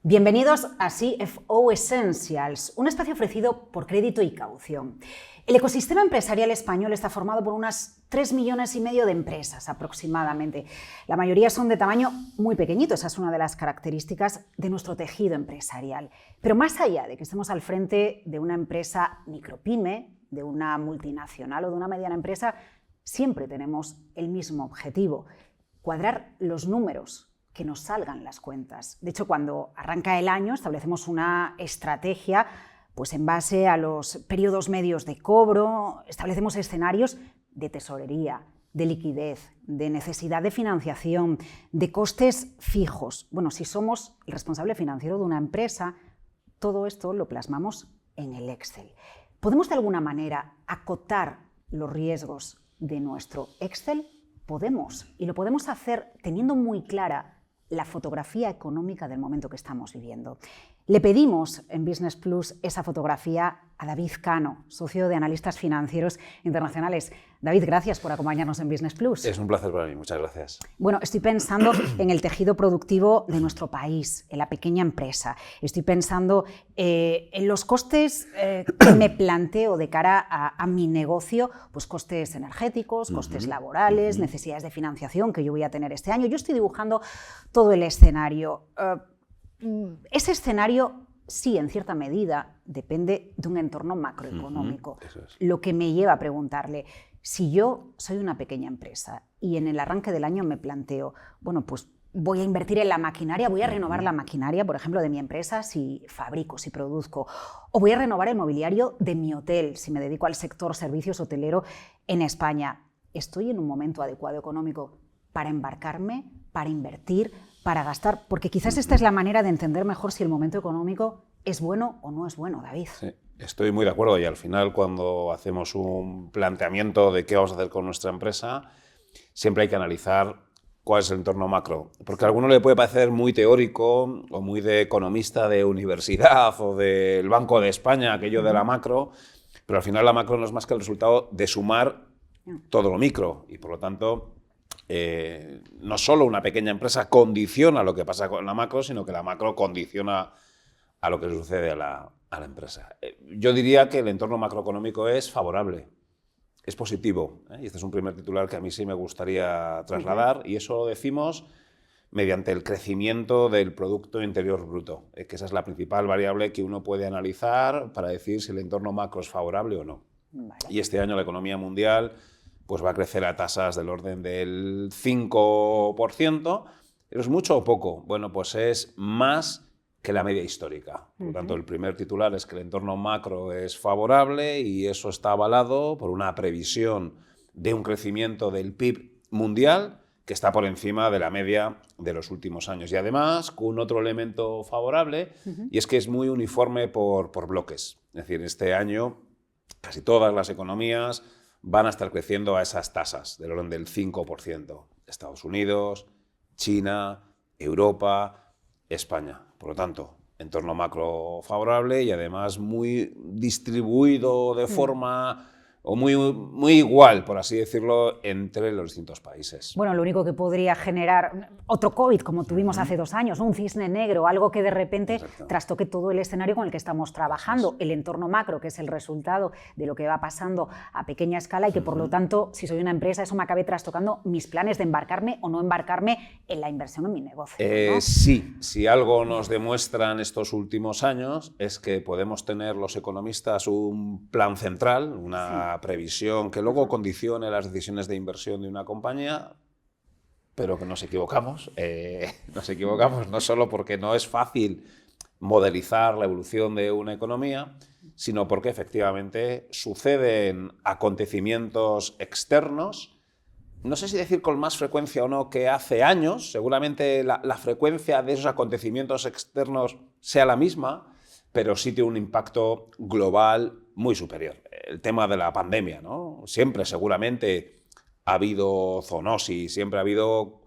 Bienvenidos a CFO Essentials, un espacio ofrecido por Crédito y Caución. El ecosistema empresarial español está formado por unas 3,5 millones de empresas aproximadamente. La mayoría son de tamaño muy pequeñito, esa es una de las características de nuestro tejido empresarial. Pero más allá de que estemos al frente de una empresa micropyme, de una multinacional o de una mediana empresa, siempre tenemos el mismo objetivo: cuadrar los números, que nos salgan las cuentas. De hecho, cuando arranca el año establecemos una estrategia pues en base a los periodos medios de cobro, establecemos escenarios de tesorería, de liquidez, de necesidad de financiación, de costes fijos. Bueno, si somos el responsable financiero de una empresa, todo esto lo plasmamos en el Excel. ¿Podemos de alguna manera acotar los riesgos de nuestro Excel? Podemos, y lo podemos hacer teniendo muy clara la fotografía económica del momento que estamos viviendo. Le pedimos en Business Plus esa fotografía a David Cano, socio de Analistas Financieros Internacionales. David, gracias por acompañarnos en Business Plus. Es un placer para mí, muchas gracias. Bueno, estoy pensando en el tejido productivo de nuestro país, en la pequeña empresa. Estoy pensando en los costes que me planteo de cara a mi negocio, pues costes energéticos, costes laborales, necesidades de financiación que yo voy a tener este año. Yo estoy dibujando todo el escenario. Ese escenario, sí, en cierta medida, depende de un entorno macroeconómico. Eso es. Lo que me lleva a preguntarle, si yo soy una pequeña empresa y en el arranque del año me planteo, bueno, pues voy a invertir en la maquinaria, voy a renovar la maquinaria, por ejemplo, de mi empresa si fabrico, si produzco, o voy a renovar el mobiliario de mi hotel si me dedico al sector servicios hotelero en España. ¿Estoy en un momento adecuado económico para embarcarme, para invertir, para gastar? Porque quizás esta es la manera de entender mejor si el momento económico es bueno o no es bueno, David. Sí, estoy muy de acuerdo, y al final, cuando hacemos un planteamiento de qué vamos a hacer con nuestra empresa, siempre hay que analizar cuál es el entorno macro, porque a alguno le puede parecer muy teórico o muy de economista de universidad o del Banco de España, aquello de la macro, pero al final la macro no es más que el resultado de sumar todo lo micro, y por lo tanto no solo una pequeña empresa condiciona lo que pasa con la macro, sino que la macro condiciona a lo que sucede a la empresa. Yo diría que el entorno macroeconómico es favorable, es positivo, y este es un primer titular que a mí sí me gustaría trasladar, y eso lo decimos mediante el crecimiento del Producto Interior Bruto, que esa es la principal variable que uno puede analizar para decir si el entorno macro es favorable o no. Vale. Y este año la economía mundial pues va a crecer a tasas del orden del 5%, ¿pero es mucho o poco? Bueno, pues es más que la media histórica. Por lo tanto, el primer titular es que el entorno macro es favorable, y eso está avalado por una previsión de un crecimiento del PIB mundial que está por encima de la media de los últimos años. Y además, con otro elemento favorable, y es que es muy uniforme por bloques. Es decir, este año casi todas las economías van a estar creciendo a esas tasas, del orden del 5%. Estados Unidos, China, Europa, España. Por lo tanto, entorno macro favorable y además muy distribuido de forma, o muy igual, por así decirlo, entre los distintos países. Bueno, lo único que podría generar otro COVID, como tuvimos hace 2 años, ¿no? Un cisne negro, algo que de repente trastoque todo el escenario con el que estamos trabajando, el entorno macro, que es el resultado de lo que va pasando a pequeña escala, y que por lo tanto, si soy una empresa, eso me acabe trastocando mis planes de embarcarme o no embarcarme en la inversión en mi negocio, ¿no? Sí, si algo nos demuestran estos últimos años es que podemos tener los economistas un plan central, una previsión que luego condicione las decisiones de inversión de una compañía, pero que nos equivocamos. Nos equivocamos no solo porque no es fácil modelizar la evolución de una economía, sino porque efectivamente suceden acontecimientos externos, no sé si decir con más frecuencia o no que hace años. Seguramente la frecuencia de esos acontecimientos externos sea la misma, pero sí tiene un impacto global muy superior. El tema de la pandemia, ¿no? Siempre seguramente ha habido zoonosis, siempre ha habido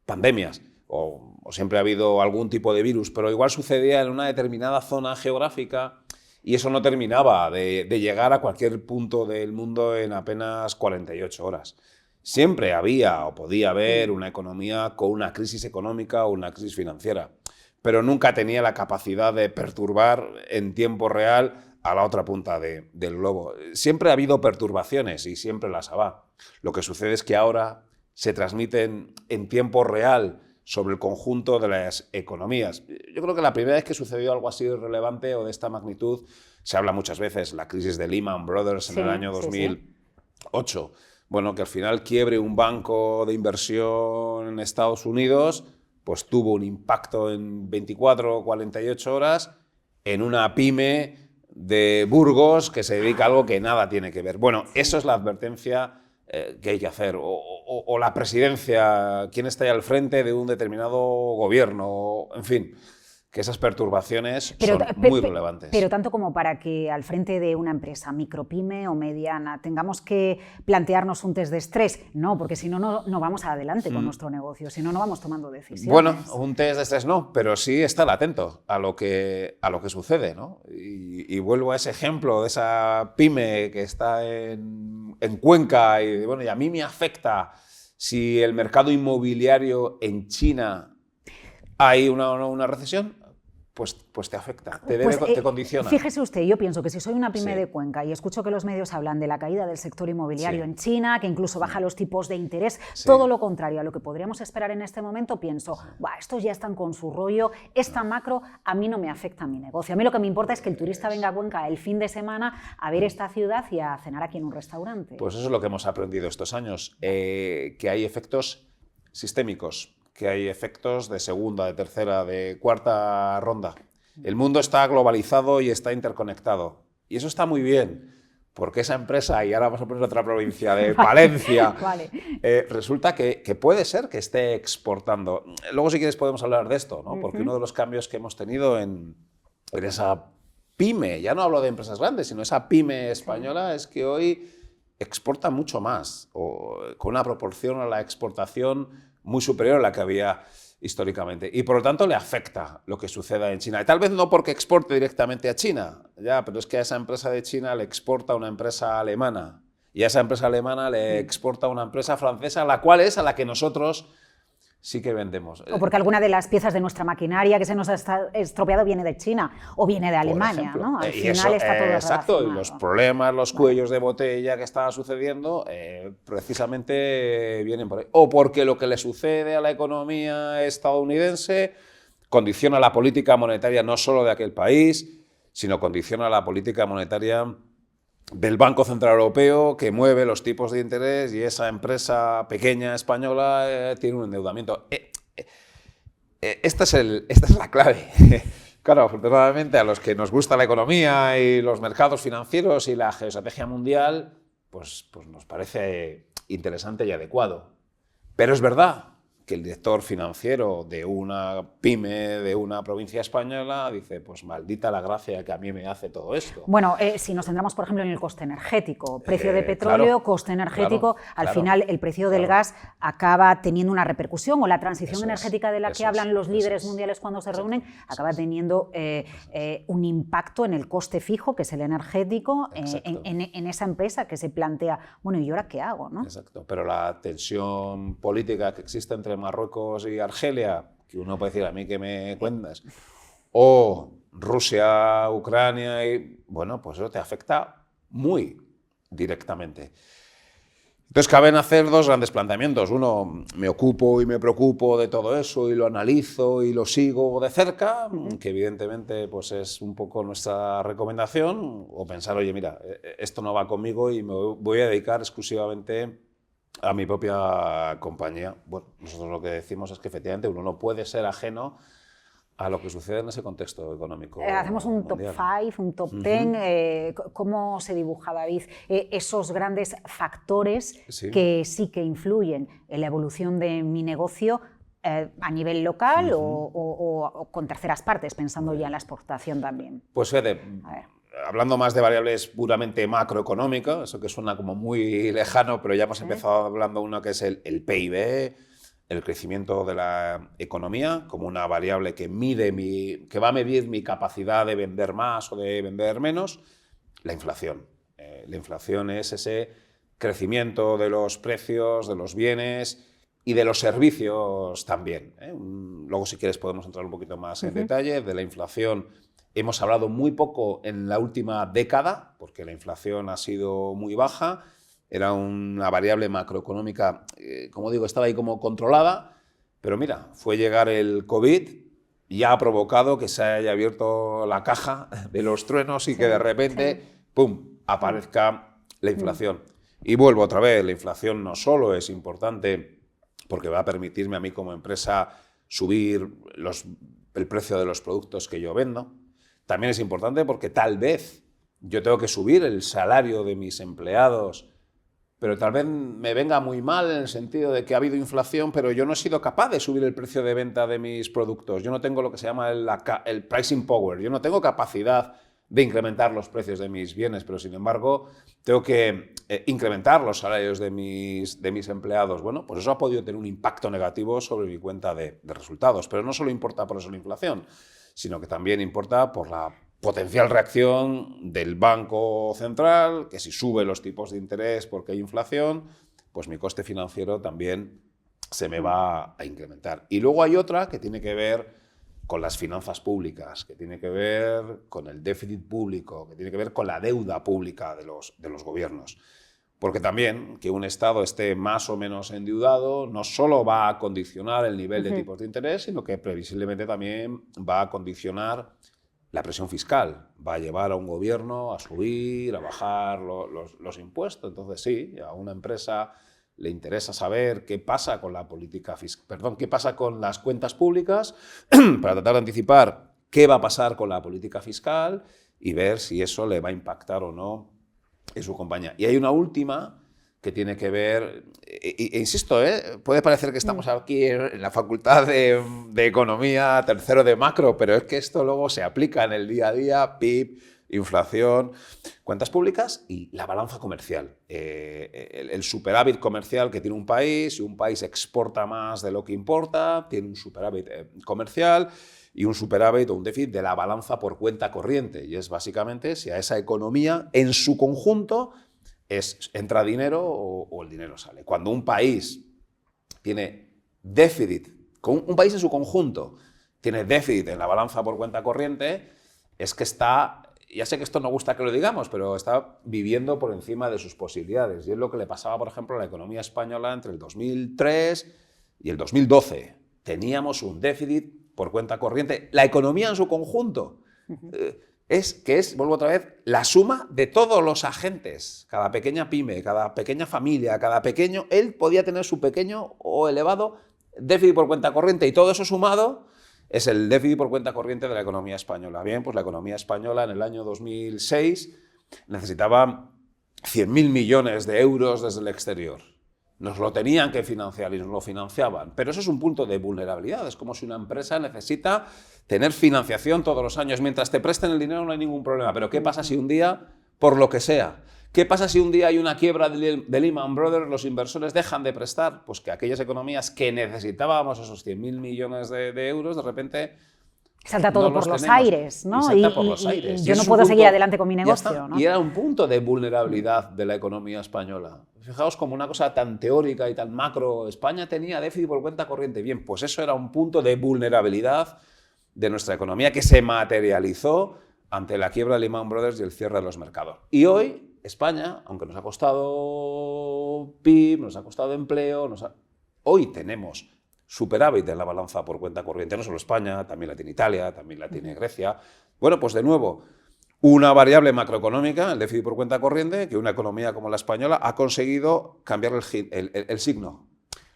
pandemias, o siempre ha habido algún tipo de virus, pero igual sucedía en una determinada zona geográfica, y eso no terminaba de llegar a cualquier punto del mundo en apenas 48 horas. Siempre había o podía haber una economía con una crisis económica o una crisis financiera. pero nunca tenía la capacidad de perturbar en tiempo real a la otra punta del globo. Siempre ha habido perturbaciones y siempre las habrá. Lo que sucede es que ahora se transmiten en tiempo real sobre el conjunto de las economías. Yo creo que la primera vez que sucedió algo así relevante o de esta magnitud, se habla muchas veces, la crisis de Lehman Brothers en el año 2008. Bueno, que al final quiebre un banco de inversión en Estados Unidos, pues tuvo un impacto en 24 o 48 horas en una pyme de Burgos que se dedica a algo que nada tiene que ver. Bueno, eso es la advertencia que hay que hacer. O la presidencia, quién está ahí al frente de un determinado gobierno, en fin, que esas perturbaciones son muy relevantes. Pero tanto como para que al frente de una empresa, micropyme o mediana, tengamos que plantearnos un test de estrés, no, porque si no, no vamos adelante con nuestro negocio, si no, no vamos tomando decisiones. Bueno, un test de estrés no, pero sí estar atento a lo que sucede, ¿no? Y vuelvo a ese ejemplo de esa pyme que está en Cuenca y, bueno, y a mí me afecta si el mercado inmobiliario en China hay una recesión. Pues te afecta, te condiciona. Fíjese usted, yo pienso que si soy una pyme de Cuenca y escucho que los medios hablan de la caída del sector inmobiliario en China, que incluso baja los tipos de interés, todo lo contrario a lo que podríamos esperar en este momento, pienso, estos ya están con su rollo, esta macro a mí no me afecta a mi negocio. A mí lo que me importa es que el turista venga a Cuenca el fin de semana a ver esta ciudad y a cenar aquí en un restaurante. Pues eso es lo que hemos aprendido estos años, que hay efectos sistémicos, que hay efectos de segunda, de tercera, de cuarta ronda. El mundo está globalizado y está interconectado. Y eso está muy bien, porque esa empresa, y ahora vamos a poner otra provincia de Palencia, resulta que puede ser que esté exportando. Luego, si quieres, podemos hablar de esto, ¿no? Porque uno de los cambios que hemos tenido en esa pyme, ya no hablo de empresas grandes, sino esa pyme española, es que hoy exporta mucho más, o con una proporción a la exportación muy superior a la que había históricamente. Y por lo tanto le afecta lo que suceda en China. Y tal vez no porque exporte directamente a China, pero es que a esa empresa de China le exporta una empresa alemana. Y a esa empresa alemana le exporta una empresa francesa, la cual es a la que nosotros sí que vendemos. O porque alguna de las piezas de nuestra maquinaria que se nos ha estropeado viene de China o viene de Alemania, ¿no? Al final está todo exacto, relacionado. y los problemas, los cuellos de botella que estaba sucediendo precisamente vienen por ahí. O porque lo que le sucede a la economía estadounidense condiciona la política monetaria no solo de aquel país, sino condiciona la política monetaria del Banco Central Europeo, que mueve los tipos de interés, y esa empresa pequeña española tiene un endeudamiento. Esta es la clave. Claro, afortunadamente a los que nos gusta la economía y los mercados financieros y la geoestrategia mundial, pues nos parece interesante y adecuado. Pero es verdad que el director financiero de una pyme de una provincia española dice, pues maldita la gracia que a mí me hace todo esto. Bueno, si nos centramos, por ejemplo, en el coste energético, precio de petróleo, coste energético, al final el precio del gas acaba teniendo una repercusión, o la transición energética de la que hablan los líderes mundiales cuando se reúnen, acaba teniendo un impacto en el coste fijo, que es el energético, en esa empresa que se plantea, bueno, ¿y ahora qué hago? ¿No? Exacto, pero la tensión política que existe entre Marruecos y Argelia, que uno puede decir, a mí que me cuentas, o Rusia, Ucrania, y bueno, pues eso te afecta muy directamente. Entonces caben hacer dos grandes planteamientos. Uno, me ocupo y me preocupo de todo eso y lo analizo y lo sigo de cerca, que evidentemente pues es un poco nuestra recomendación, o pensar, oye, mira, esto no va conmigo y me voy a dedicar exclusivamente a mi propia compañía. Bueno, nosotros lo que decimos es que efectivamente uno no puede ser ajeno a lo que sucede en ese contexto económico. Hacemos un mundial. top 5, un top 10. ¿Cómo se dibuja, David, esos grandes factores que sí que influyen en la evolución de mi negocio a nivel local o con terceras partes, pensando ya en la exportación también? Pues fíjate, hablando más de variables puramente macroeconómicas, eso que suena como muy lejano, pero ya hemos empezado hablando de uno que es el PIB, el crecimiento de la economía, como una variable que va a medir mi capacidad de vender más o de vender menos. La inflación. La inflación es ese crecimiento de los precios, de los bienes, y de los servicios también, ¿eh? Luego, si quieres, podemos entrar un poquito más en detalle. De la inflación hemos hablado muy poco en la última década, porque la inflación ha sido muy baja, era una variable macroeconómica, como digo, estaba ahí como controlada, pero mira, fue llegar el COVID y ha provocado que se haya abierto la caja de los truenos y que de repente, ¡pum!, aparezca la inflación. Y vuelvo otra vez, la inflación no solo es importante porque va a permitirme a mí como empresa subir el precio de los productos que yo vendo, también es importante porque tal vez yo tengo que subir el salario de mis empleados, pero tal vez me venga muy mal en el sentido de que ha habido inflación, pero yo no he sido capaz de subir el precio de venta de mis productos. Yo no tengo lo que se llama el pricing power, yo no tengo capacidad de incrementar los precios de mis bienes, pero sin embargo tengo que incrementar los salarios de mis empleados. Bueno, pues eso ha podido tener un impacto negativo sobre mi cuenta de resultados, pero no solo importa por eso la inflación, sino que también importa por la potencial reacción del Banco Central, que si sube los tipos de interés porque hay inflación, pues mi coste financiero también se me va a incrementar. Y luego hay otra que tiene que ver con las finanzas públicas, que tiene que ver con el déficit público, que tiene que ver con la deuda pública de los gobiernos. Porque también que un Estado esté más o menos endeudado no solo va a condicionar el nivel de tipos de interés, sino que previsiblemente también va a condicionar la presión fiscal, va a llevar a un gobierno a subir, a bajar los impuestos. Entonces sí, a una empresa le interesa saber qué pasa con la política fiscal, qué pasa con las cuentas públicas para tratar de anticipar qué va a pasar con la política fiscal y ver si eso le va a impactar o no en su compañía. Y hay una última que tiene que ver, insisto, puede parecer que estamos aquí en la Facultad de Economía, tercero de macro, pero es que esto luego se aplica en el día a día, PIB, inflación, cuentas públicas y la balanza comercial. El superávit comercial que tiene un país, si un país exporta más de lo que importa, tiene un superávit comercial y un superávit o un déficit de la balanza por cuenta corriente. Y es básicamente si a esa economía en su conjunto entra dinero o el dinero sale. Cuando un país tiene déficit, un país en su conjunto tiene déficit en la balanza por cuenta corriente, es que está, ya sé que esto no gusta que lo digamos, pero está viviendo por encima de sus posibilidades. Y es lo que le pasaba, por ejemplo, a la economía española entre el 2003 y el 2012. Teníamos un déficit por cuenta corriente. La economía en su conjunto vuelvo otra vez, la suma de todos los agentes. Cada pequeña pyme, cada pequeña familia, él podía tener su pequeño o elevado déficit por cuenta corriente y todo eso sumado es el déficit por cuenta corriente de la economía española. Bien, pues la economía española en el año 2006 necesitaba 100.000 millones de euros desde el exterior. Nos lo tenían que financiar y nos lo financiaban. Pero eso es un punto de vulnerabilidad. Es como si una empresa necesita tener financiación todos los años. Mientras te presten el dinero no hay ningún problema. Pero ¿qué pasa si un día, por lo que sea, qué pasa si un día hay una quiebra de Lehman Brothers, los inversores dejan de prestar? Pues que aquellas economías que necesitábamos esos 100.000 millones de euros, de repente salta todo por los aires, ¿no? Y yo no puedo seguir adelante con mi negocio, ¿no? Y era un punto de vulnerabilidad de la economía española. Fijaos como una cosa tan teórica y tan macro, España tenía déficit por cuenta corriente. Bien, pues eso era un punto de vulnerabilidad de nuestra economía que se materializó ante la quiebra de Lehman Brothers y el cierre de los mercados. Y hoy España, aunque nos ha costado PIB, nos ha costado empleo, hoy tenemos superávit en la balanza por cuenta corriente, no solo España, también la tiene Italia, también la tiene Grecia. Bueno, pues de nuevo, una variable macroeconómica, el déficit por cuenta corriente, que una economía como la española ha conseguido cambiar el signo.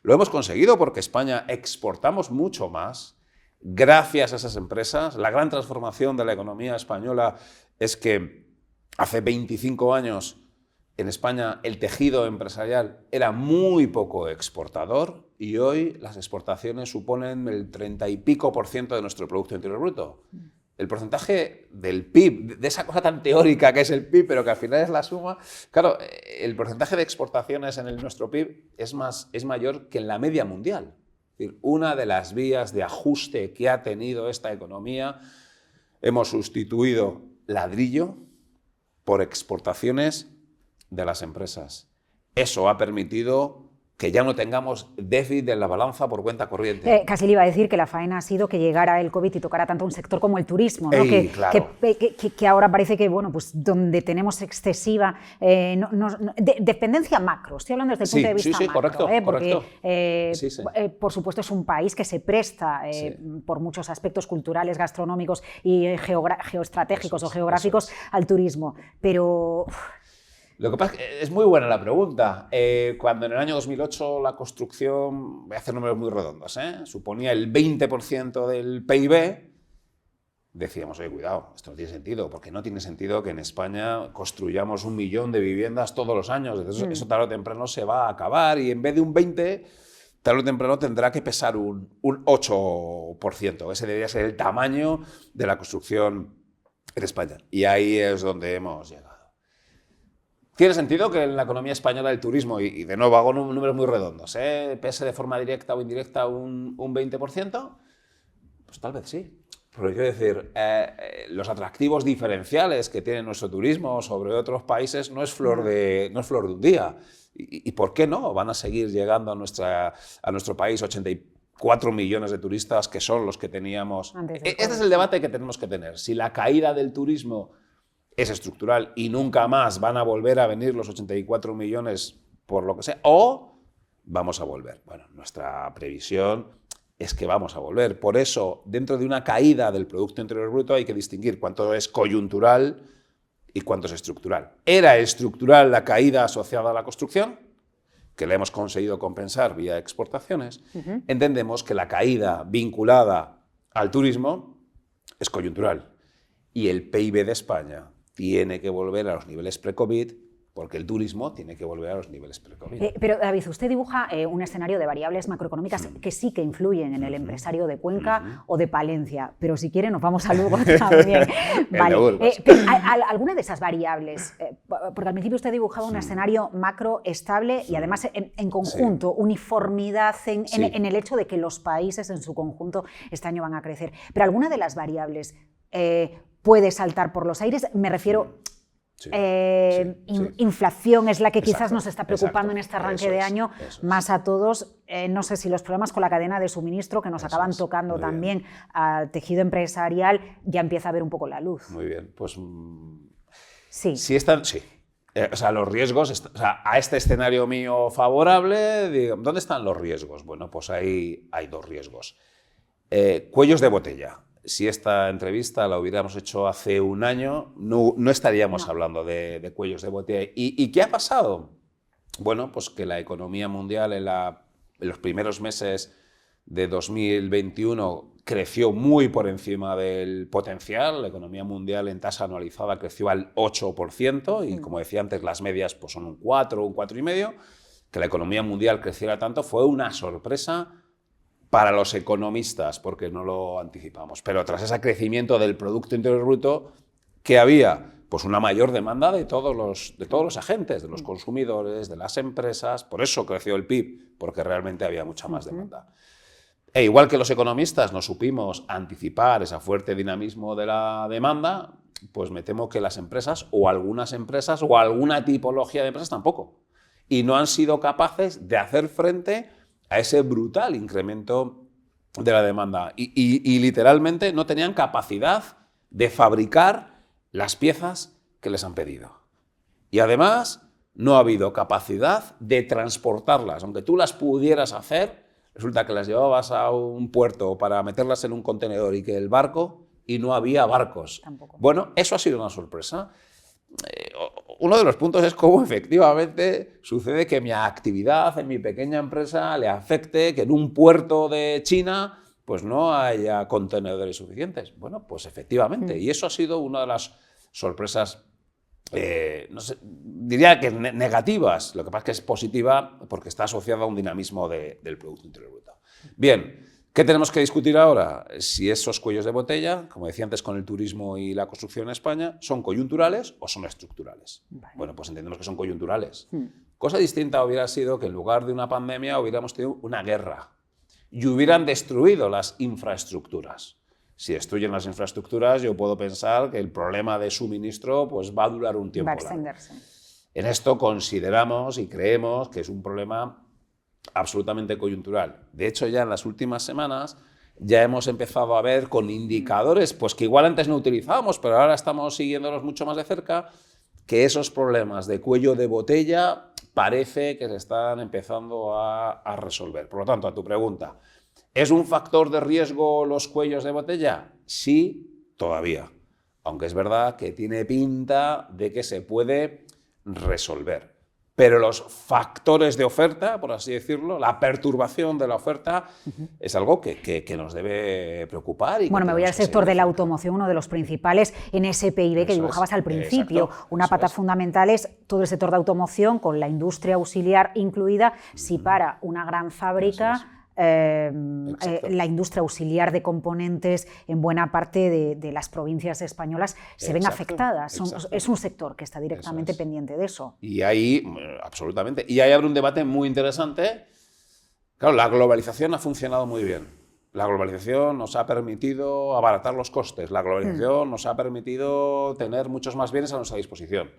Lo hemos conseguido porque España exportamos mucho más gracias a esas empresas. La gran transformación de la economía española es que hace 25 años en España el tejido empresarial era muy poco exportador y hoy las exportaciones suponen el 30 y pico % de nuestro Producto Interior Bruto. El porcentaje del PIB, de esa cosa tan teórica que es el PIB, pero que al final es la suma, claro, el porcentaje de exportaciones en nuestro PIB es mayor que en la media mundial. Es decir, una de las vías de ajuste que ha tenido esta economía, hemos sustituido ladrillo por exportaciones de las empresas. Eso ha permitido que ya no tengamos déficit en la balanza por cuenta corriente. Casi le iba a decir que la faena ha sido que llegara el COVID y tocara tanto un sector como el turismo, ¿no? Claro. que ahora parece que, bueno, pues donde tenemos excesiva dependencia macro, estoy hablando desde el punto de vista macro, correcto, porque, correcto. por supuesto, es un país que se presta por muchos aspectos culturales, gastronómicos y geoestratégicos o geográficos al turismo, pero... Lo que pasa es que es muy buena la pregunta. Cuando en el año 2008 la construcción, voy a hacer números muy redondos, suponía el 20% del PIB, decíamos, oye, cuidado, esto no tiene sentido, porque no tiene sentido que en España construyamos 1 millón de viviendas todos los años. Entonces, eso tarde o temprano se va a acabar y en vez de un 20%, tarde o temprano tendrá que pesar un 8%. Ese debería ser el tamaño de la construcción en España. Y ahí es donde hemos llegado. ¿Tiene sentido que en la economía española el turismo, y de nuevo hago números muy redondos, pese de forma directa o indirecta un 20%? Pues tal vez sí. Pero quiero decir, los atractivos diferenciales que tiene nuestro turismo sobre otros países no es flor de un día. ¿Y por qué no? Van a seguir llegando a nuestro país 84 millones de turistas, que son los que teníamos. Este es el debate que tenemos que tener. Si la caída del turismo es estructural y nunca más van a volver a venir los 84 millones por lo que sea, o vamos a volver. Bueno, nuestra previsión es que vamos a volver. Por eso, dentro de una caída del Producto Interior Bruto hay que distinguir cuánto es coyuntural y cuánto es estructural. ¿Era estructural la caída asociada a la construcción, que la hemos conseguido compensar vía exportaciones? Entendemos que la caída vinculada al turismo es coyuntural y el PIB de España tiene que volver a los niveles pre-COVID, porque el turismo tiene que volver a los niveles pre-COVID. Pero, David, usted dibuja un escenario de variables macroeconómicas que sí que influyen en el empresario de Cuenca o de Palencia, pero si quiere nos vamos a Lugo también. Vale. ¿Alguna de esas variables? Porque al principio usted dibujaba un escenario macro estable y además en conjunto, uniformidad en el hecho de que los países en su conjunto este año van a crecer. Pero ¿alguna de las variables puede saltar por los aires? Me refiero... Inflación es la que quizás nos está preocupando en este arranque de año, más a todos. No sé si los problemas con la cadena de suministro que nos acaban tocando también al tejido empresarial, ya empieza a ver un poco la luz. Muy bien, pues sí. O sea, los riesgos, a este escenario mío favorable, ¿dónde están los riesgos? Bueno, pues hay 2 riesgos. Cuellos de botella. Si esta entrevista la hubiéramos hecho hace un año, no estaríamos hablando de cuellos de botella. ¿Y qué ha pasado? Bueno, pues que la economía mundial en los primeros meses de 2021 creció muy por encima del potencial. La economía mundial en tasa anualizada creció al 8% y, como decía antes, las medias pues, son un 4, un 4,5. Que la economía mundial creciera tanto fue una sorpresa para los economistas, porque no lo anticipamos. Pero tras ese crecimiento del Producto Interior Bruto, que había pues una mayor demanda de todos los agentes, de los consumidores, de las empresas. Por eso creció el PIB, porque realmente había mucha más demanda. E igual que los economistas no supimos anticipar ese fuerte dinamismo de la demanda, pues me temo que las empresas, o algunas empresas, o alguna tipología de empresas tampoco. Y no han sido capaces de hacer frente a ese brutal incremento de la demanda y literalmente no tenían capacidad de fabricar las piezas que les han pedido. Y además no ha habido capacidad de transportarlas. Aunque tú las pudieras hacer, resulta que las llevabas a un puerto para meterlas en un contenedor y que el barco, y no había barcos. Tampoco. Bueno, eso ha sido una sorpresa. Uno de los puntos es cómo efectivamente sucede que mi actividad en mi pequeña empresa le afecte que en un puerto de China pues no haya contenedores suficientes. Bueno, pues efectivamente, y eso ha sido una de las sorpresas, no sé, diría que negativas. Lo que pasa es que es positiva porque está asociada a un dinamismo del Producto Interior Bruto. Bien. ¿Qué tenemos que discutir ahora? Si esos cuellos de botella, como decía antes con el turismo y la construcción en España, son coyunturales o son estructurales. Vale. Bueno, pues entendemos que son coyunturales. Cosa distinta hubiera sido que en lugar de una pandemia hubiéramos tenido una guerra y hubieran destruido las infraestructuras. Si destruyen las infraestructuras, yo puedo pensar que el problema de suministro pues, va a durar un tiempo largo. En esto consideramos y creemos que es un problema absolutamente coyuntural. De hecho, ya en las últimas semanas ya hemos empezado a ver con indicadores pues que igual antes no utilizábamos, pero ahora estamos siguiéndolos mucho más de cerca, que esos problemas de cuello de botella parece que se están empezando a resolver. Por lo tanto, a tu pregunta, ¿es un factor de riesgo los cuellos de botella? Sí, todavía. Aunque es verdad que tiene pinta de que se puede resolver. Pero los factores de oferta, por así decirlo, la perturbación de la oferta, es algo que nos debe preocupar. Y bueno, me voy al sector de la automoción, uno de los principales en ese PIB que dibujabas al principio. Una pata fundamental es todo el sector de automoción, con la industria auxiliar incluida. Si para una gran fábrica, la industria auxiliar de componentes en buena parte de las provincias españolas se ven afectadas. Es un sector que está directamente pendiente de eso. Y ahí, absolutamente. Y ahí abre un debate muy interesante. Claro, la globalización ha funcionado muy bien. La globalización nos ha permitido abaratar los costes. La globalización nos ha permitido tener muchos más bienes a nuestra disposición.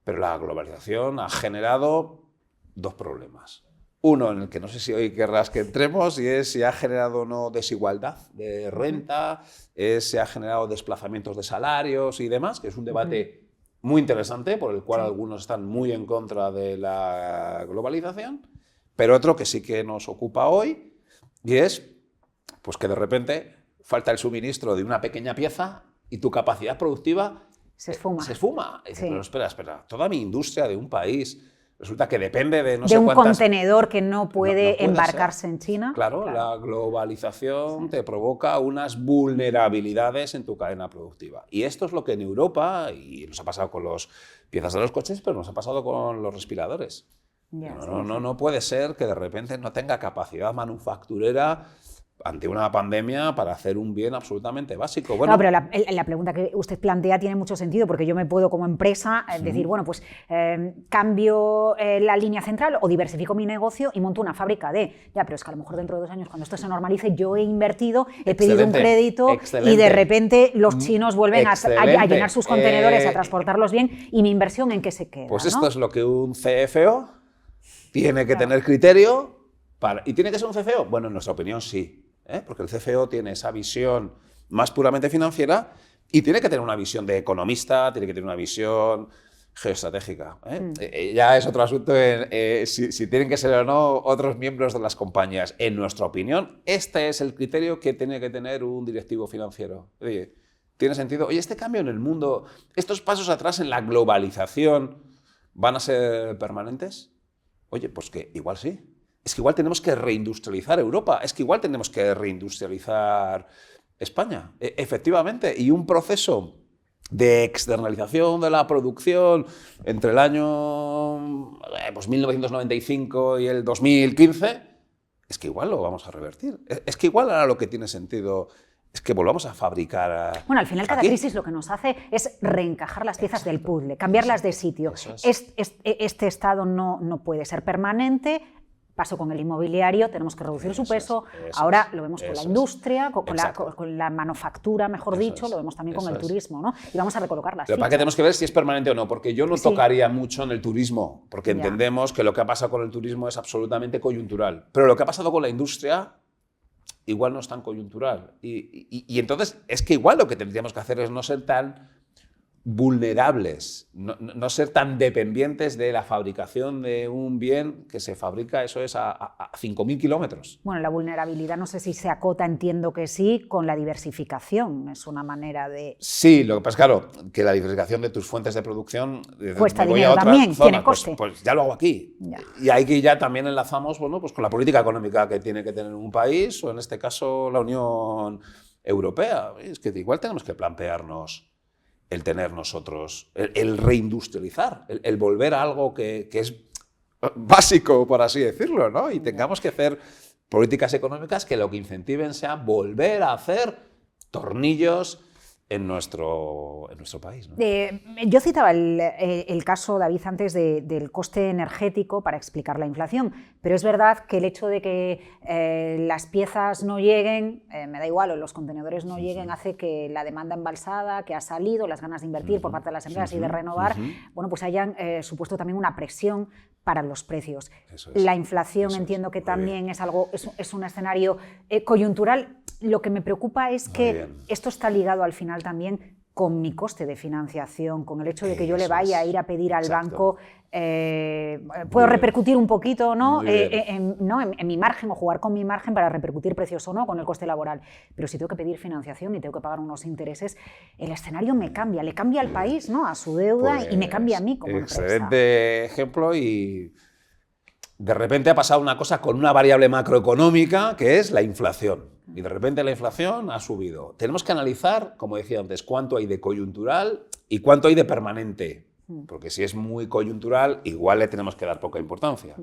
Pero la globalización ha generado dos problemas. Uno, en el que no sé si hoy querrás que entremos, y es si ha generado o no desigualdad de renta, si ha generado desplazamientos de salarios y demás, que es un debate muy interesante, por el cual algunos están muy en contra de la globalización, pero otro que sí que nos ocupa hoy, y es pues que de repente falta el suministro de una pequeña pieza y tu capacidad productiva se esfuma. Y dice, pero espera, toda mi industria de un país resulta que depende de no de sé un cuántas... contenedor que no puede embarcarse ser. en China. Claro, la globalización te provoca unas vulnerabilidades en tu cadena productiva. Y esto es lo que en Europa, y nos ha pasado con las piezas de los coches, pero nos ha pasado con los respiradores. No puede ser que de repente no tenga capacidad manufacturera ante una pandemia para hacer un bien absolutamente básico. Bueno, no, pero la pregunta que usted plantea tiene mucho sentido, porque yo me puedo como empresa decir, bueno, pues cambio la línea central o diversifico mi negocio y monto una fábrica ya, pero es que a lo mejor dentro de 2 años, cuando esto se normalice, yo he invertido, he pedido un crédito y de repente los chinos vuelven a llenar sus contenedores, a transportarlos bien, y mi inversión ¿en qué se queda? Pues esto es lo que un CFO tiene que tener criterio para... ¿Y tiene que ser un CFO? Bueno, en nuestra opinión sí. Porque el CFO tiene esa visión más puramente financiera y tiene que tener una visión de economista, tiene que tener una visión geoestratégica. Ya es otro asunto si tienen que ser o no otros miembros de las compañías. En nuestra opinión, este es el criterio que tiene que tener un directivo financiero. Oye, ¿tiene sentido? Oye, este cambio en el mundo, estos pasos atrás en la globalización, ¿van a ser permanentes? Oye, pues que igual sí. Es que igual tenemos que reindustrializar Europa, es que igual tenemos que reindustrializar España, efectivamente. Y un proceso de externalización de la producción entre el año 1995 y el 2015, es que igual lo vamos a revertir. Es que igual ahora lo que tiene sentido es que volvamos a fabricar. Bueno, al final cada crisis lo que nos hace es reencajar las piezas del puzzle, cambiarlas de sitio. Este estado no puede ser permanente. Pasó con el inmobiliario, tenemos que reducir su peso. Ahora lo vemos con la industria, con la manufactura, mejor dicho, lo vemos también con el turismo, ¿no? Y vamos a recolocar las fichas. Pero para que tenemos que ver si es permanente o no, porque yo no tocaría mucho en el turismo, porque entendemos que lo que ha pasado con el turismo es absolutamente coyuntural. Pero lo que ha pasado con la industria igual no es tan coyuntural. Y entonces es que igual lo que tendríamos que hacer es no ser tan vulnerables, no ser tan dependientes de la fabricación de un bien que se fabrica, eso es a 5.000 kilómetros. Bueno, la vulnerabilidad no sé si se acota, entiendo que sí, con la diversificación, es una manera de... Sí, lo que pasa es claro, que la diversificación de tus fuentes de producción... Cuesta dinero también, tiene coste. Pues ya lo hago aquí. Ya. Y ahí ya también enlazamos pues con la política económica que tiene que tener un país, o en este caso la Unión Europea. Es que igual tenemos que plantearnos el tener nosotros, el reindustrializar, el volver a algo que es básico, por así decirlo, ¿no? Y tengamos que hacer políticas económicas que lo que incentiven sea volver a hacer tornillos en nuestro país, ¿no? Yo citaba el caso, David, antes del coste energético para explicar la inflación, pero es verdad que el hecho de que las piezas no lleguen, me da igual, o los contenedores no lleguen, hace que la demanda embalsada que ha salido, las ganas de invertir por parte de las empresas y de renovar, bueno, pues hayan supuesto también una presión para los precios. Eso es. La inflación entiendo que también es algo, es un escenario coyuntural. Lo que me preocupa es que esto está ligado al final también con mi coste de financiación, con el hecho de que yo le vaya a ir a pedir al banco, puedo repercutir un poquito, ¿no? En mi margen o jugar con mi margen para repercutir precios o no con el coste laboral. Pero si tengo que pedir financiación y tengo que pagar unos intereses, el escenario me cambia, le cambia al país, ¿no? A su deuda, y me cambia a mí como empresa. Excelente ejemplo, y de repente ha pasado una cosa con una variable macroeconómica que es la inflación. Y de repente la inflación ha subido. Tenemos que analizar, como decía antes, cuánto hay de coyuntural y cuánto hay de permanente. Porque si es muy coyuntural, igual le tenemos que dar poca importancia.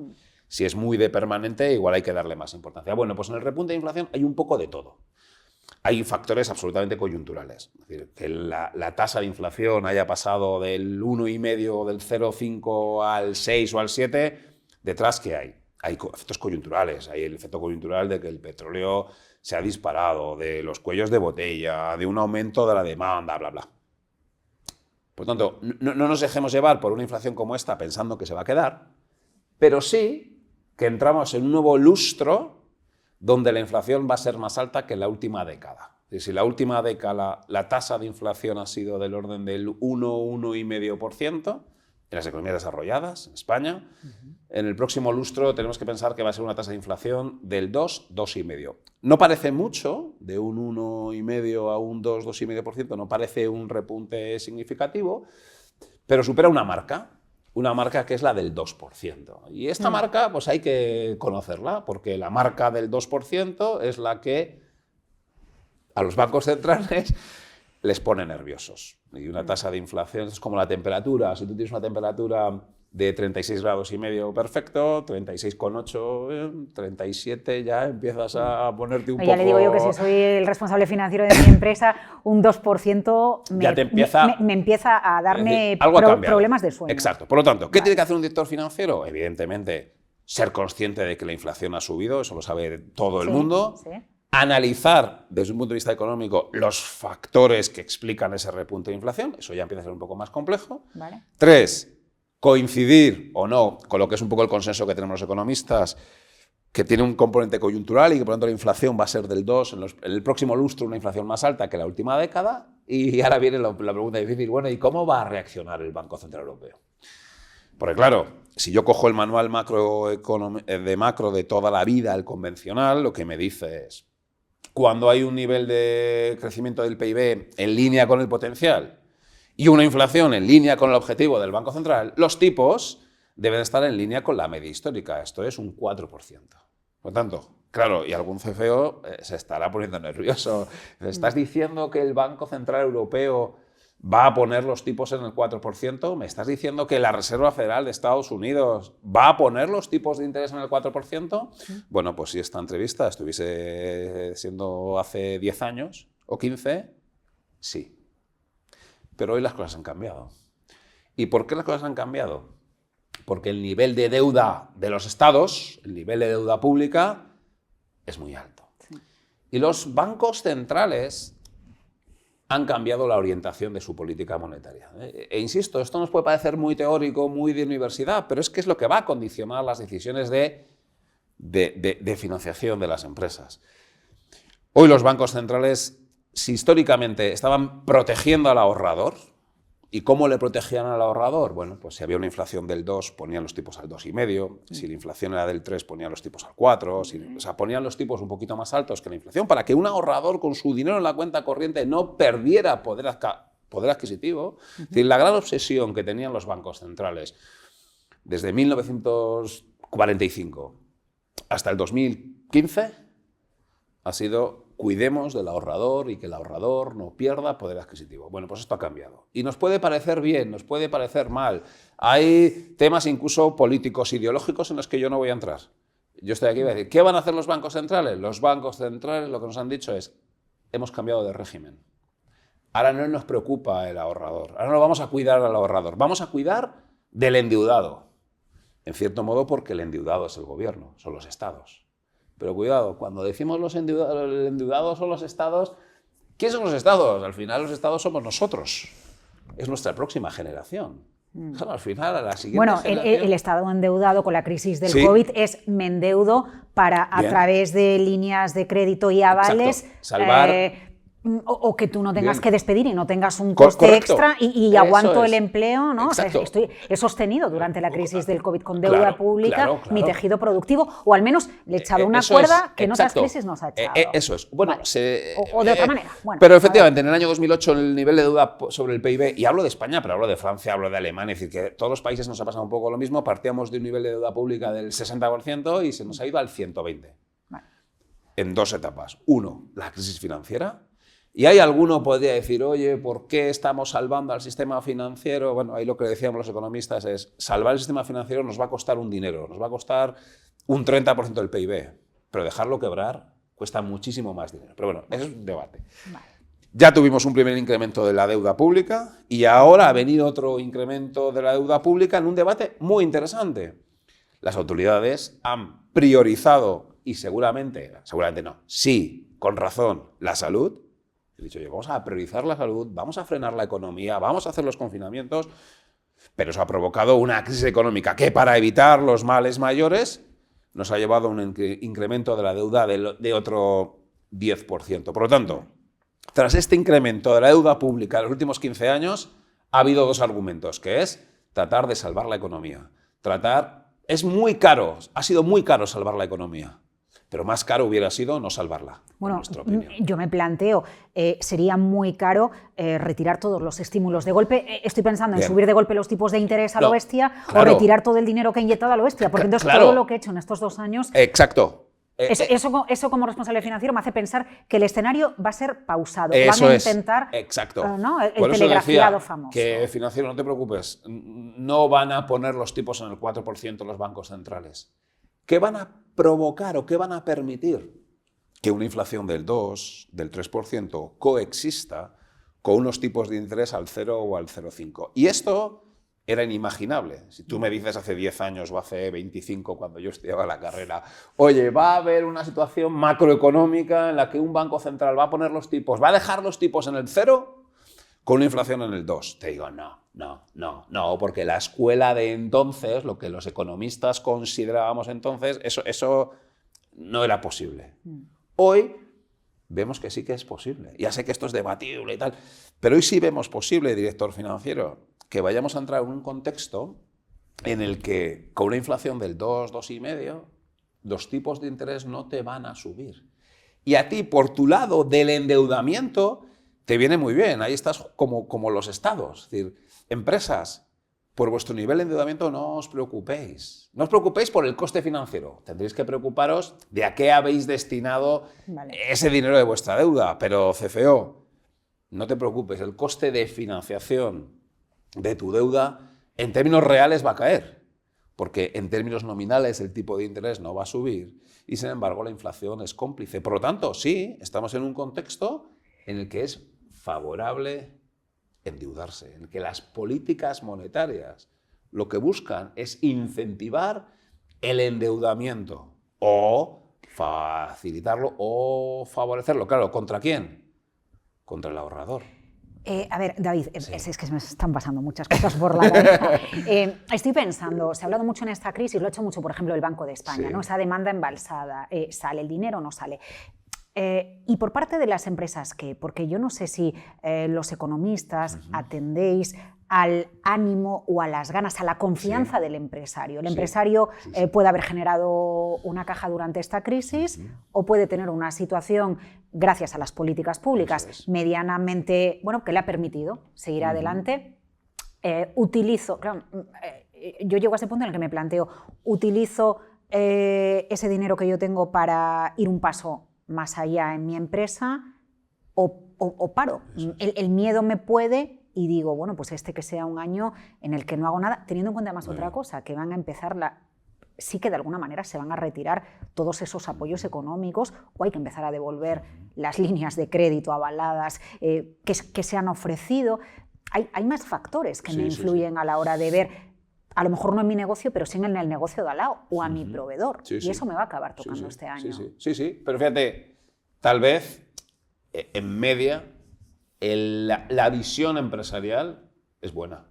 Si es muy de permanente, igual hay que darle más importancia. Bueno, pues en el repunte de inflación hay un poco de todo. Hay factores absolutamente coyunturales. Es decir, que la tasa de inflación haya pasado del 1,5, del 0,5 al 6 o al 7, detrás, ¿qué hay? Hay efectos coyunturales. Hay el efecto coyuntural de que el petróleo se ha disparado, de los cuellos de botella, de un aumento de la demanda, bla, bla. Por tanto, no nos dejemos llevar por una inflación como esta pensando que se va a quedar, pero sí que entramos en un nuevo lustro donde la inflación va a ser más alta que en la última década. Es decir, si la última década la tasa de inflación ha sido del orden del 1,5% en las economías desarrolladas, en España, en el próximo lustro tenemos que pensar que va a ser una tasa de inflación del 2, 2,5%. No parece mucho, de un 1,5 a un 2, 2,5%, no parece un repunte significativo, pero supera una marca que es la del 2%. Y esta marca pues hay que conocerla, porque la marca del 2% es la que a los bancos centrales les pone nerviosos. Y una tasa de inflación es como la temperatura. Si tú tienes una temperatura de 36 grados y medio, perfecto, 36,8, 37, ya empiezas a ponerte un poco... Ya le digo yo que si soy el responsable financiero de mi empresa, un 2% me empieza a darme problemas de sueño. Exacto. Por lo tanto, ¿qué tiene que hacer un director financiero? Evidentemente, ser consciente de que la inflación ha subido, eso lo sabe todo el mundo. Sí. Analizar desde un punto de vista económico los factores que explican ese repunte de inflación, eso ya empieza a ser un poco más complejo. Vale. 3, coincidir o no con lo que es un poco el consenso que tenemos los economistas, que tiene un componente coyuntural y que por lo tanto la inflación va a ser del 2, en el próximo lustro una inflación más alta que la última década. Y ahora viene la pregunta difícil, bueno, ¿y cómo va a reaccionar el Banco Central Europeo? Porque claro, si yo cojo el manual de macro de toda la vida, el convencional, lo que me dice es: cuando hay un nivel de crecimiento del PIB en línea con el potencial y una inflación en línea con el objetivo del Banco Central, los tipos deben estar en línea con la media histórica, esto es un 4%. Por lo tanto, claro, y algún CFO se estará poniendo nervioso. ¿Estás diciendo que el Banco Central Europeo va a poner los tipos en el 4%? ¿Me estás diciendo que la Reserva Federal de Estados Unidos va a poner los tipos de interés en el 4%? Sí. Bueno, pues si esta entrevista estuviese siendo hace 10 años o 15, sí. Pero hoy las cosas han cambiado. ¿Y por qué las cosas han cambiado? Porque el nivel de deuda de los estados, el nivel de deuda pública, es muy alto. Sí. Y los bancos centrales han cambiado la orientación de su política monetaria. E insisto, esto nos puede parecer muy teórico, muy de universidad, pero es que es lo que va a condicionar las decisiones de financiación de las empresas. Hoy los bancos centrales, si históricamente estaban protegiendo al ahorrador, ¿y cómo le protegían al ahorrador? Bueno, pues si había una inflación del 2, ponían los tipos al 2,5, si la inflación era del 3, ponían los tipos al 4, o sea, ponían los tipos un poquito más altos que la inflación para que un ahorrador con su dinero en la cuenta corriente no perdiera poder adquisitivo. Es decir, la gran obsesión que tenían los bancos centrales desde 1945 hasta el 2015 ha sido: cuidemos del ahorrador y que el ahorrador no pierda poder adquisitivo. Bueno, pues esto ha cambiado. Y nos puede parecer bien, nos puede parecer mal. Hay temas incluso políticos, ideológicos en los que yo no voy a entrar. Yo estoy aquí y voy a decir, ¿qué van a hacer los bancos centrales? Los bancos centrales lo que nos han dicho es: hemos cambiado de régimen. Ahora no nos preocupa el ahorrador. Ahora no vamos a cuidar al ahorrador. Vamos a cuidar del endeudado. En cierto modo, porque el endeudado es el gobierno, son los estados. Pero cuidado, cuando decimos los endeudados son los estados, ¿quiénes son los estados? Al final los estados somos nosotros. Es nuestra próxima generación. Claro, al final, a la siguiente Bueno, generación... el Estado endeudado con la crisis del Sí. COVID es me endeudo para, a Bien. través de líneas de crédito y avales, Exacto. Salvar... o que tú no tengas Bien. que despedir y no tengas un coste Correcto. extra y Eso aguanto es. el empleo, ¿no? O sea, Exacto. he sostenido durante la crisis del COVID con deuda Claro, pública claro. mi tejido productivo, o al menos le he echado una Eso cuerda es, que en otras exacto. crisis nos ha echado. Eso es. Bueno, Vale. O de otra manera. Bueno, pero a ver. efectivamente, en el año 2008 el nivel de deuda sobre el PIB, y hablo de España, pero hablo de Francia, hablo de Alemania, es decir, que todos los países nos ha pasado un poco lo mismo, partíamos de un nivel de deuda pública del 60% y se nos ha ido al 120%. Vale. En dos etapas. Uno, la crisis financiera. Y hay alguno podría decir, oye, ¿por qué estamos salvando al sistema financiero? Bueno, ahí lo que decíamos los economistas es, salvar el sistema financiero nos va a costar un dinero, nos va a costar un 30% del PIB, pero dejarlo quebrar cuesta muchísimo más dinero. Pero bueno, eso es un debate. Vale. Ya tuvimos un primer incremento de la deuda pública y ahora ha venido otro incremento de la deuda pública en un debate muy interesante. Las autoridades han priorizado, y seguramente no, sí, con razón, la salud. He dicho, oye, vamos a priorizar la salud, vamos a frenar la economía, vamos a hacer los confinamientos, pero eso ha provocado una crisis económica que, para evitar los males mayores, nos ha llevado a un incremento de la deuda de otro 10%. Por lo tanto, tras este incremento de la deuda pública en los últimos 15 años, ha habido dos argumentos, que es tratar de salvar la economía. Es muy caro, ha sido muy caro salvar la economía. Pero más caro hubiera sido no salvarla, Bueno, en nuestra opinión. yo me planteo, sería muy caro retirar todos los estímulos de golpe. Estoy pensando Bien. en subir de golpe los tipos de interés a lo No, bestia, claro. o retirar todo el dinero que he inyectado a lo bestia, porque entonces Claro. todo lo que he hecho en estos 2 años, Exacto. eso como responsable financiero me hace pensar que el escenario va a ser pausado. Eso Van a es. intentar, Exacto. ¿no? el Por eso telegrafiado decía famoso. que financiero, no te preocupes, no van a poner los tipos en el 4% los bancos centrales. ¿Qué van a provocar o qué van a permitir? Que una inflación del 2, del 3% coexista con unos tipos de interés al 0 o al 0,5. Y esto era inimaginable. Si tú me dices hace 10 años o hace 25, cuando yo estudiaba la carrera, oye, va a haber una situación macroeconómica en la que un banco central va a poner los tipos, va a dejar los tipos en el 0 con una inflación en el 2. Te digo, no, porque la escuela de entonces, lo que los economistas considerábamos entonces, eso no era posible. Hoy vemos que sí que es posible. Ya sé que esto es debatible y tal, pero hoy sí vemos posible, director financiero, que vayamos a entrar en un contexto en el que con una inflación del 2, 2,5, los tipos de interés no te van a subir. Y a ti, por tu lado del endeudamiento, te viene muy bien. Ahí estás como los estados. Es decir, empresas, por vuestro nivel de endeudamiento no os preocupéis. No os preocupéis por el coste financiero. Tendréis que preocuparos de a qué habéis destinado ese dinero de vuestra deuda. Pero CFO, no te preocupes, el coste de financiación de tu deuda en términos reales va a caer. Porque en términos nominales el tipo de interés no va a subir y, sin embargo, la inflación es cómplice. Por lo tanto, sí, estamos en un contexto en el que es favorable endeudarse, en el que las políticas monetarias lo que buscan es incentivar el endeudamiento o facilitarlo o favorecerlo. Claro, ¿contra quién? Contra el ahorrador. A ver, David, Sí. es que me están pasando muchas cosas por la cabeza. Estoy pensando, se ha hablado mucho en esta crisis, lo ha hecho mucho, por ejemplo, el Banco de España, Sí. ¿no? Esa demanda embalsada, ¿sale el dinero o no sale? Y por parte de las empresas, ¿qué? Porque yo no sé si los economistas atendéis al ánimo o a las ganas, a la confianza del empresario. El empresario puede haber generado una caja durante esta crisis o puede tener una situación, gracias a las políticas públicas, medianamente, bueno, que le ha permitido seguir adelante. Yo llego a ese punto en el que me planteo, utilizo ese dinero que yo tengo para ir un paso más allá en mi empresa o paro. El miedo me puede y digo, bueno, pues que sea un año en el que no hago nada, teniendo en cuenta más otra cosa, que van a empezar sí que de alguna manera se van a retirar todos esos apoyos económicos o hay que empezar a devolver las líneas de crédito avaladas que se han ofrecido. Hay más factores que me influyen a la hora de ver, a lo mejor no en mi negocio, pero sí en el negocio de al lado o a mi proveedor. Y eso me va a acabar tocando este año. Sí, pero fíjate, tal vez en media la visión empresarial es buena.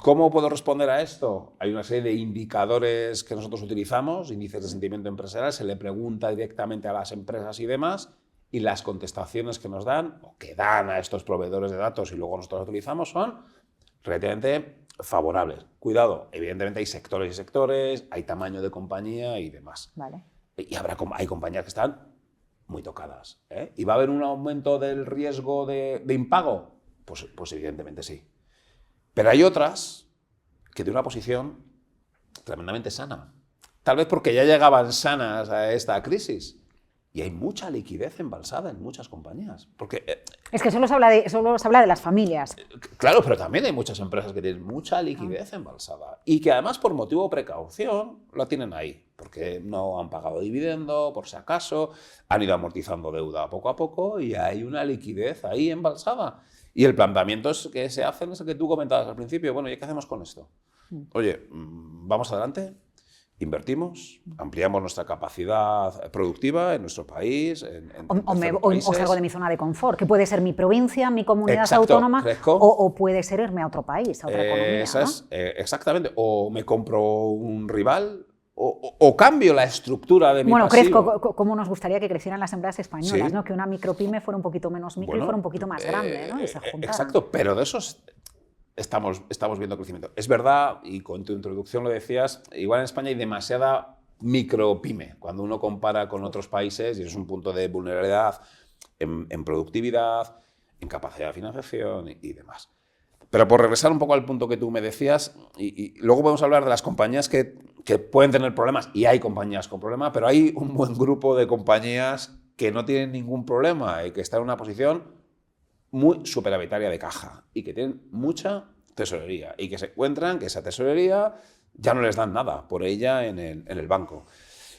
¿Cómo puedo responder a esto? Hay una serie de indicadores que nosotros utilizamos, índices de sentimiento empresarial, se le pregunta directamente a las empresas y demás, y las contestaciones que nos dan, o que dan a estos proveedores de datos y luego nosotros los utilizamos, son relativamente favorables. Cuidado, evidentemente hay sectores y sectores, hay tamaño de compañía y demás. Vale. Y hay compañías que están muy tocadas, ¿eh? ¿Y va a haber un aumento del riesgo de impago? Pues evidentemente sí. Pero hay otras que de una posición tremendamente sana. Tal vez porque ya llegaban sanas a esta crisis. Y hay mucha liquidez embalsada en muchas compañías. Porque, es que solo se habla de las familias. Claro, pero también hay muchas empresas que tienen mucha liquidez embalsada y que además por motivo de precaución la tienen ahí. Porque no han pagado dividendo, por si acaso, han ido amortizando deuda poco a poco y hay una liquidez ahí embalsada. Y el planteamiento que se hace es el que tú comentabas al principio. Bueno, ¿y qué hacemos con esto? Oye, vamos adelante. Invertimos, ampliamos nuestra capacidad productiva en nuestro país. O salgo de mi zona de confort, que puede ser mi provincia, mi comunidad autónoma, crezco. o puede ser irme a otro país, a otra economía. Exactamente. O me compro un rival, o cambio la estructura de mi pasivo. Crezco como nos gustaría que crecieran las empresas españolas, sí. ¿no? Que una micropyme fuera un poquito menos micro y fuera un poquito más grande, ¿no? Y se juntaran. Exacto, pero de esos estamos viendo crecimiento. Es verdad, y con tu introducción lo decías, igual en España hay demasiada micropyme cuando uno compara con otros países y es un punto de vulnerabilidad en productividad, en capacidad de financiación y demás. Pero por regresar un poco al punto que tú me decías, y luego podemos hablar de las compañías que pueden tener problemas, y hay compañías con problemas, pero hay un buen grupo de compañías que no tienen ningún problema y que están en una posición muy superavitaria de caja y que tienen mucha tesorería y que se encuentran que esa tesorería ya no les dan nada por ella en el banco.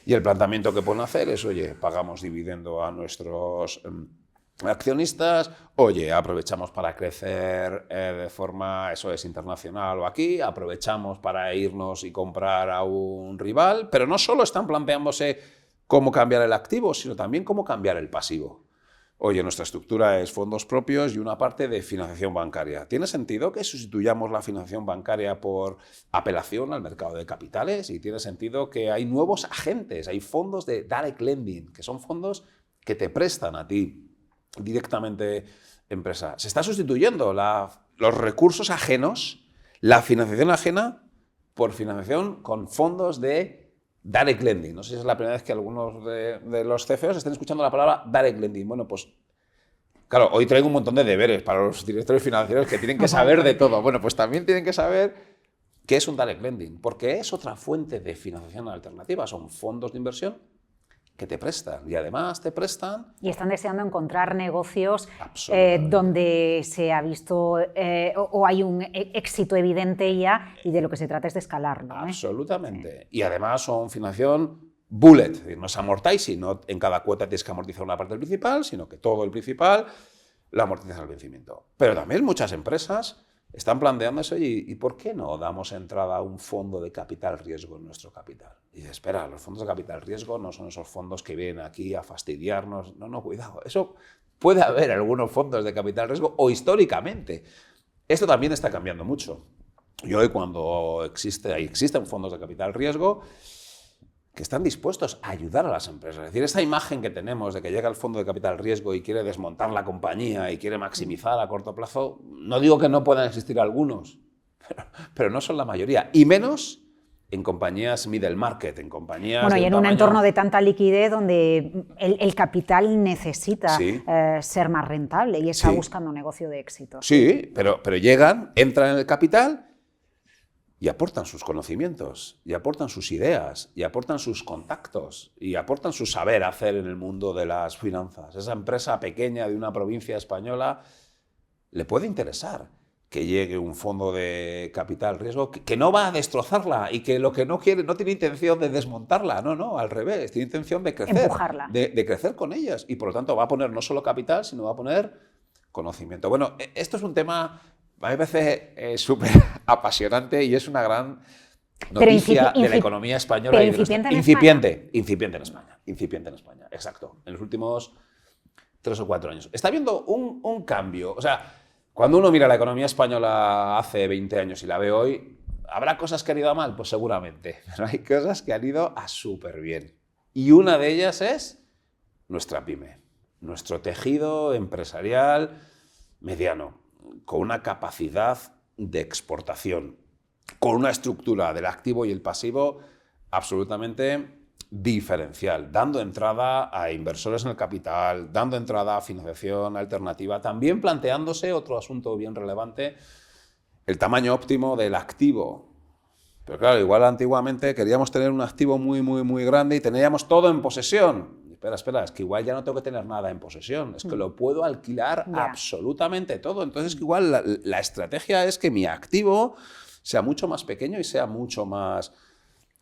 Y el planteamiento que pueden hacer es, oye, pagamos dividendo a nuestros accionistas, oye, aprovechamos para crecer de forma, eso es, internacional o aquí, aprovechamos para irnos y comprar a un rival, pero no solo están planteándose cómo cambiar el activo, sino también cómo cambiar el pasivo. Oye, nuestra estructura es fondos propios y una parte de financiación bancaria. ¿Tiene sentido que sustituyamos la financiación bancaria por apelación al mercado de capitales? Y tiene sentido que hay nuevos agentes, hay fondos de direct lending, que son fondos que te prestan a ti directamente empresa. Se está sustituyendo los recursos ajenos, la financiación ajena, por financiación con fondos de direct lending. No sé si es la primera vez que algunos de los CFOs estén escuchando la palabra direct lending. Bueno, pues claro, hoy traigo un montón de deberes para los directores financieros que tienen que saber de todo. Bueno, pues también tienen que saber qué es un direct lending, porque es otra fuente de financiación alternativa. Son fondos de inversión que te prestan y además te prestan... Y están deseando encontrar negocios donde se ha visto o hay un éxito evidente ya y de lo que se trata es de escalarlo. Absolutamente. Y además son financiación bullet, es decir, no es amortizing, no en cada cuota tienes que amortizar una parte del principal, sino que todo el principal lo amortizas al vencimiento. Pero también muchas empresas están planteándose, ¿y por qué no damos entrada a un fondo de capital riesgo en nuestro capital? Y dices, espera, los fondos de capital riesgo no son esos fondos que vienen aquí a fastidiarnos. No, cuidado. Eso puede haber algunos fondos de capital riesgo o históricamente. Esto también está cambiando mucho. Y hoy cuando existen fondos de capital riesgo que están dispuestos a ayudar a las empresas. Es decir, esta imagen que tenemos de que llega el fondo de capital riesgo y quiere desmontar la compañía y quiere maximizar a corto plazo, no digo que no puedan existir algunos, pero no son la mayoría, y menos en compañías middle market, en compañías... Bueno, y en un entorno de tanta liquidez donde el capital necesita ser más rentable y está buscando un negocio de éxito. Sí, pero llegan, entran en el capital y aportan sus conocimientos, y aportan sus ideas, y aportan sus contactos, y aportan su saber hacer en el mundo de las finanzas. Esa empresa pequeña de una provincia española le puede interesar que llegue un fondo de capital riesgo que no va a destrozarla y que lo que no quiere, no tiene intención de desmontarla, no, al revés, tiene intención de crecer. Empujarla. De crecer con ellas, y por lo tanto va a poner no solo capital, sino va a poner conocimiento. Bueno, esto es un tema... A mí me parece súper apasionante y es una gran noticia de la economía española. Pero incipiente en España, exacto. En los últimos 3 o 4 años. Está habiendo un cambio. O sea, Cuando uno mira la economía española hace 20 años y la ve hoy, ¿habrá cosas que han ido a mal? Pues seguramente, pero hay cosas que han ido a súper bien. Y una de ellas es nuestra pyme, nuestro tejido empresarial mediano, con una capacidad de exportación, con una estructura del activo y el pasivo absolutamente diferencial, dando entrada a inversores en el capital, dando entrada a financiación alternativa, también planteándose otro asunto bien relevante, el tamaño óptimo del activo. Pero claro, igual antiguamente queríamos tener un activo muy grande y teníamos todo en posesión. Espera, es que igual ya no tengo que tener nada en posesión, es que lo puedo alquilar absolutamente todo. Entonces que igual la estrategia es que mi activo sea mucho más pequeño y sea mucho más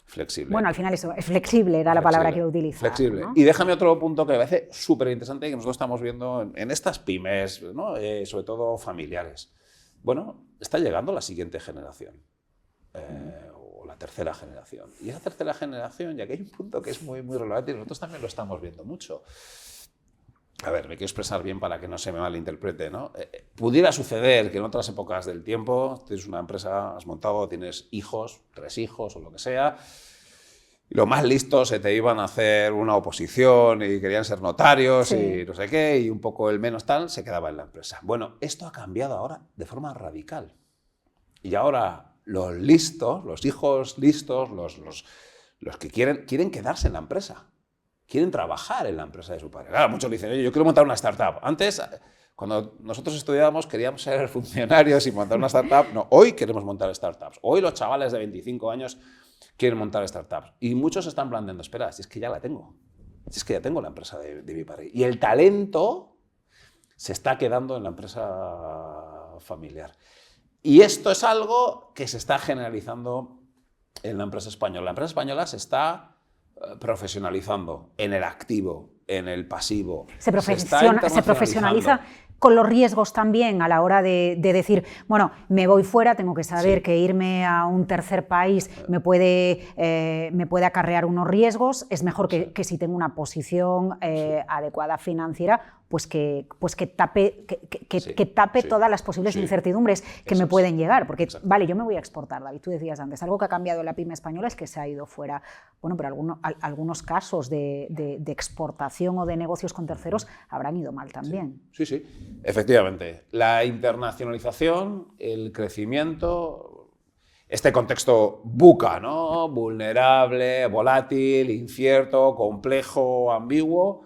flexible. Bueno, al final eso, es flexible, era la palabra que utilizaba. Flexible. ¿No? Y déjame otro punto que me parece súper interesante y que nosotros estamos viendo en estas pymes, ¿no? Sobre todo familiares. Bueno, está llegando la siguiente generación, o la tercera generación. Y esa tercera generación, ya que hay un punto que es muy relevante y nosotros también lo estamos viendo mucho. A ver, me quiero expresar bien para que no se me malinterprete, ¿no? Pudiera suceder que en otras épocas del tiempo tienes una empresa, has montado, tienes hijos, 3 hijos o lo que sea, y los más listos se te iban a hacer una oposición y querían ser notarios y no sé qué, y un poco el menos tal se quedaba en la empresa. Bueno, esto ha cambiado ahora de forma radical. Y ahora los listos, los hijos listos, los que quieren quedarse en la empresa. Quieren trabajar en la empresa de su padre. Claro, muchos dicen, oye, yo quiero montar una startup. Antes, cuando nosotros estudiábamos, queríamos ser funcionarios y montar una startup. No, hoy queremos montar startups. Hoy los chavales de 25 años quieren montar startups. Y muchos están planteando, espera, si es que ya la tengo. Si es que ya tengo la empresa de mi padre. Y el talento se está quedando en la empresa familiar. Y esto es algo que se está generalizando en la empresa española. La empresa española se está profesionalizando en el activo, en el pasivo. Se profesionaliza con los riesgos también a la hora de decir, bueno, me voy fuera, tengo que saber que irme a un tercer país me puede acarrear unos riesgos, es mejor que si tengo una posición adecuada financiera, pues que tape todas las posibles incertidumbres que me pueden llegar, porque vale, yo me voy a exportar, David, tú decías antes, algo que ha cambiado en la pyme española es que se ha ido fuera, bueno, pero algunos casos de exportación o de negocios con terceros habrán ido mal también. Sí, efectivamente. La internacionalización, el crecimiento, este contexto VUCA, ¿no? Vulnerable, volátil, incierto, complejo, ambiguo,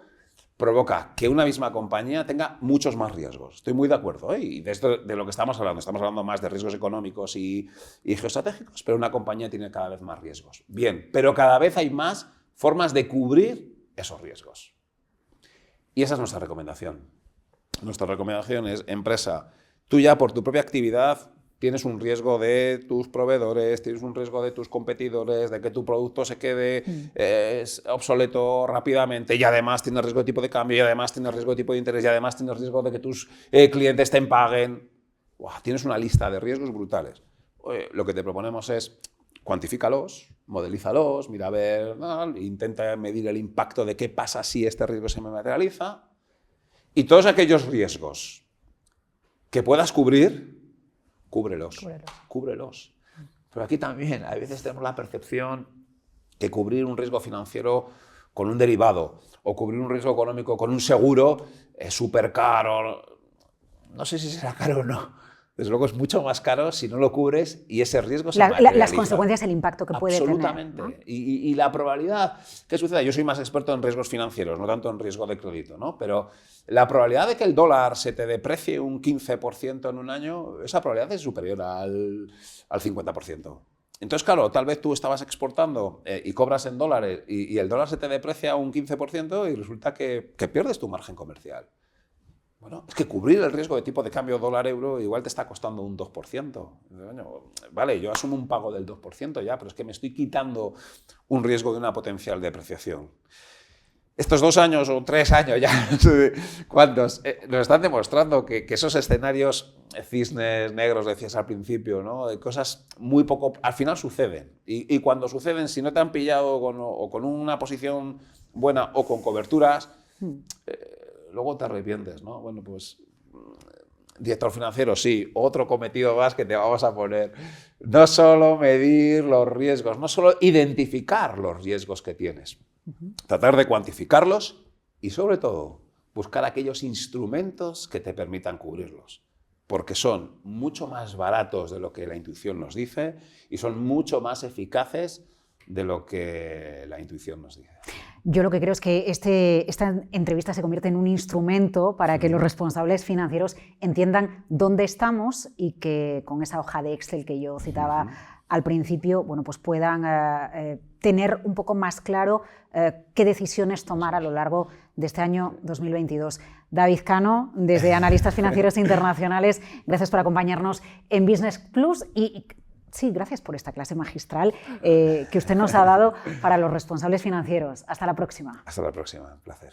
provoca que una misma compañía tenga muchos más riesgos. Estoy muy de acuerdo, ¿eh? Y de esto de lo que estamos hablando más de riesgos económicos y geoestratégicos, pero una compañía tiene cada vez más riesgos. Bien, pero cada vez hay más formas de cubrir esos riesgos. Y esa es nuestra recomendación. Nuestra recomendación es, empresa, tú ya por tu propia actividad tienes un riesgo de tus proveedores, tienes un riesgo de tus competidores, de que tu producto se quede obsoleto rápidamente y además tienes riesgo de tipo de cambio y además tienes riesgo de tipo de interés y además tienes riesgo de que tus clientes te paguen. ¡Wow! Tienes una lista de riesgos brutales. Lo que te proponemos es cuantifícalos, modelízalos, mira a ver, intenta medir el impacto de qué pasa si este riesgo se me materializa y todos aquellos riesgos que puedas cubrir, cúbrelos. Pero aquí también, a veces tenemos la percepción que cubrir un riesgo financiero con un derivado o cubrir un riesgo económico con un seguro es súper caro. No sé si será caro o no. Desde luego es mucho más caro si no lo cubres y ese riesgo se materializa. Las consecuencias, el impacto que puede tener. Absolutamente. ¿No? Y la probabilidad que suceda, yo soy más experto en riesgos financieros, no tanto en riesgo de crédito, ¿no? Pero la probabilidad de que el dólar se te deprecie un 15% en un año, esa probabilidad es superior al 50%. Entonces, claro, tal vez tú estabas exportando y cobras en dólares y el dólar se te deprecia un 15% y resulta que pierdes tu margen comercial. Bueno, es que cubrir el riesgo de tipo de cambio dólar-euro igual te está costando un 2%. Vale, yo asumo un pago del 2% ya, pero es que me estoy quitando un riesgo de una potencial depreciación. Estos 2 años o 3 años ya, no sé cuántos, nos están demostrando que esos escenarios cisnes negros, decías al principio, ¿no? De cosas muy poco, al final suceden. Y cuando suceden, si no te han pillado con una posición buena o con coberturas, luego te arrepientes, ¿no? Bueno, pues director financiero, sí, otro cometido más que te vamos a poner. No solo medir los riesgos, no solo identificar los riesgos que tienes, tratar de cuantificarlos y, sobre todo, buscar aquellos instrumentos que te permitan cubrirlos, porque son mucho más baratos de lo que la intuición nos dice y son mucho más eficaces de lo que la intuición nos dice. Yo lo que creo es que esta entrevista se convierte en un instrumento para que los responsables financieros entiendan dónde estamos y que con esa hoja de Excel que yo citaba al principio, bueno, pues puedan tener un poco más claro qué decisiones tomar a lo largo de este año 2022. David Cano, desde Analistas Financieros Internacionales, gracias por acompañarnos en Business Plus y sí, gracias por esta clase magistral que usted nos ha dado para los responsables financieros. Hasta la próxima. Hasta la próxima, un placer.